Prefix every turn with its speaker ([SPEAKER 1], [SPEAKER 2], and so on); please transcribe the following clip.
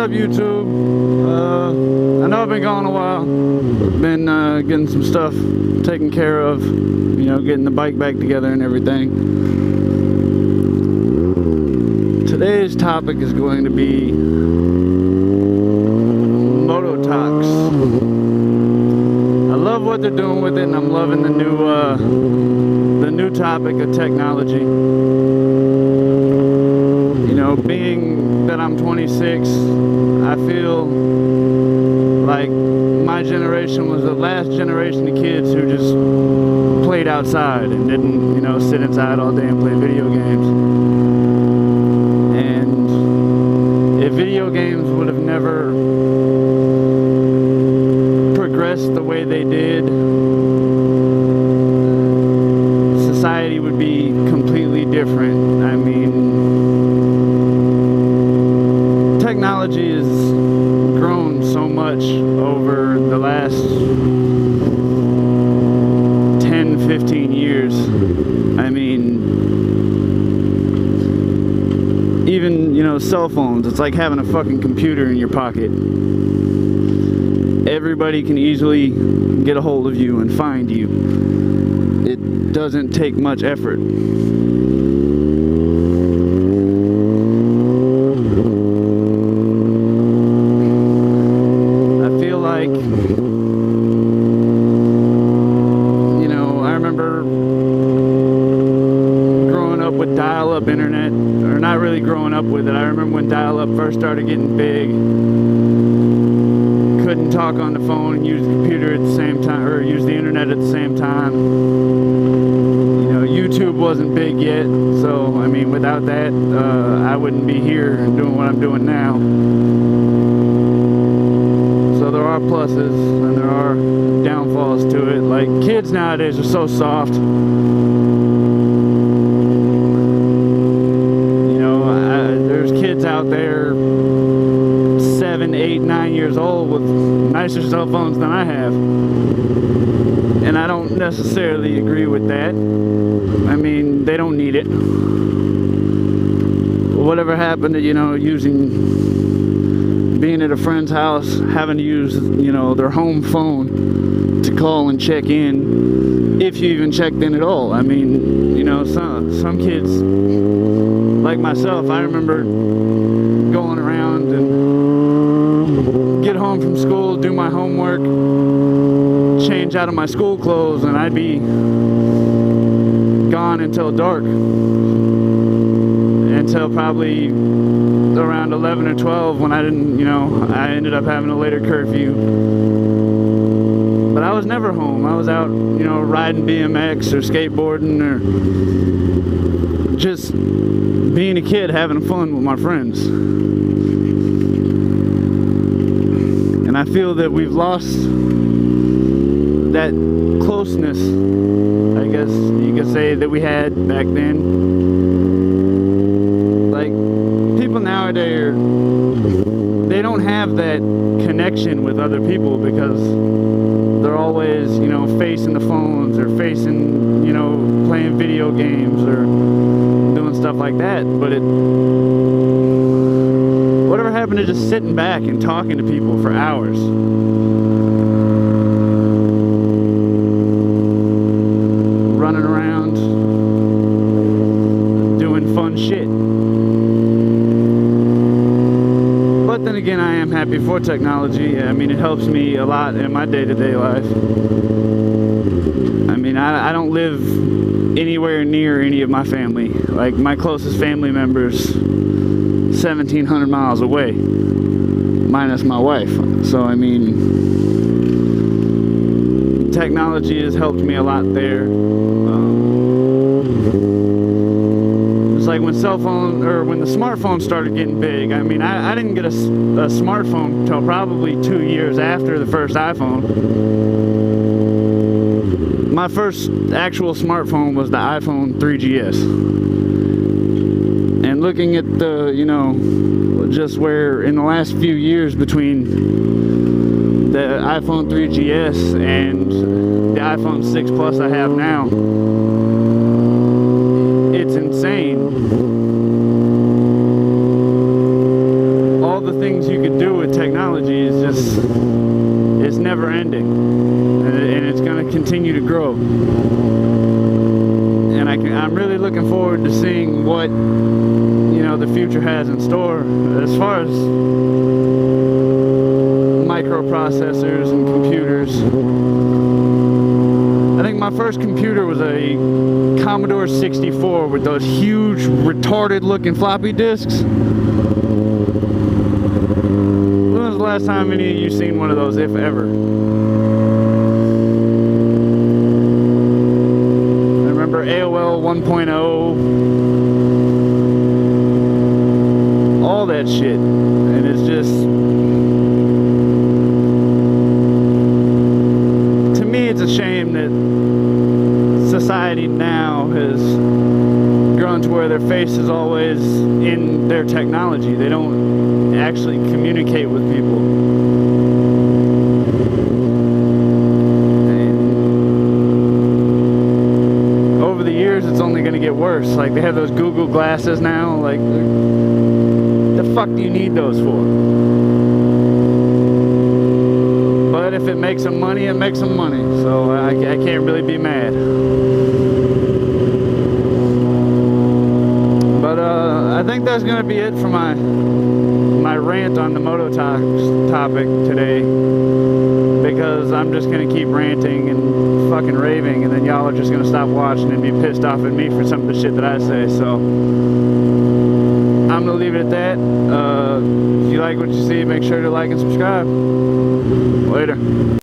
[SPEAKER 1] up, YouTube? I know I've been gone a while. Been getting some stuff taken care of, you know, getting the bike back together and everything. Today's topic is going to be MotoTalks. I love what they're doing with it, and I'm loving the new topic of technology. You know, being that I'm 26, I feel like my generation was the last generation of kids who just played outside and didn't, you know, sit inside all day and play video games. And if video games would have never progressed the way they did, society would be completely different. I mean, technology has grown so much over the last 10, 15 years. I mean, even, you know, cell phones, it's like having a fucking computer in your pocket. Everybody can easily get a hold of you and find you. It doesn't take much effort. I feel like, you know, I remember growing up with dial-up internet, or not really growing up with it. I remember when dial-up first started getting big. Couldn't talk on the phone and use the computer at the same time, or use the internet at the same time. You know, YouTube wasn't big yet, so I mean, without that, I wouldn't be here doing what I'm doing now. So there are pluses and there are downfalls to it. Like, kids nowadays are so soft. You know, there's kids out there 7, 8, 9 years old with nicer cell phones than I have, and I don't necessarily agree with that. I mean, they don't need it. Whatever happened to, you know, being at a friend's house, having to use, you know, their home phone to call and check in, if you even checked in at all. I mean, you know, some kids like myself, I remember going around and get home from school, do my homework, change out of my school clothes, and I'd be gone until dark, until probably around 11 or 12, when I didn't, you know, I ended up having a later curfew. But I was never home. I was out, you know, riding BMX or skateboarding, or just being a kid, having fun with my friends. And I feel that we've lost that closeness, I guess you could say, that we had back then. Like, people nowadays, they don't have that connection with other people because they're always, you know, facing the phones, or facing, you know, playing video games or doing stuff like that. But whatever happened to just sitting back and talking to people for hours? Running around, doing fun shit. But then again, I am happy for technology. I mean, it helps me a lot in my day-to-day life. I mean, I don't live anywhere near any of my family. Like, my closest family members 1,700 miles away, minus my wife. So I mean, technology has helped me a lot there. It's like when when the smartphone started getting big. I mean, I didn't get a smartphone until probably 2 years after the first iPhone. My first actual smartphone was the iPhone 3GS. And looking at the, you know, just where in the last few years between the iPhone 3GS and the iPhone 6 Plus I have now, it's insane. All the things you could technology is just, it's never ending, and it's going to continue to grow. And I'm really looking forward to seeing what, you know, the future has in store as far as microprocessors and computers. I think my first computer was a Commodore 64 with those huge retarded looking floppy disks. When was the last time any of you seen one of those, if ever? I remember AOL 1.0, all that shit, and it's just, it's a shame that society now has grown to where their face is always in their technology. They don't actually communicate with people. And over the years, it's only going to get worse. Like, they have those Google glasses now. Like, the fuck do you need those for? But if it makes them money, it makes them money. So I can't really be mad. But I think that's going to be it for my rant on the MotoTalks topic today. Because I'm just going to keep ranting and fucking raving, and then y'all are just going to stop watching and be pissed off at me for some of the shit that I say. So I'm going to leave it at that. If you like what you see, make sure to like and subscribe. Later.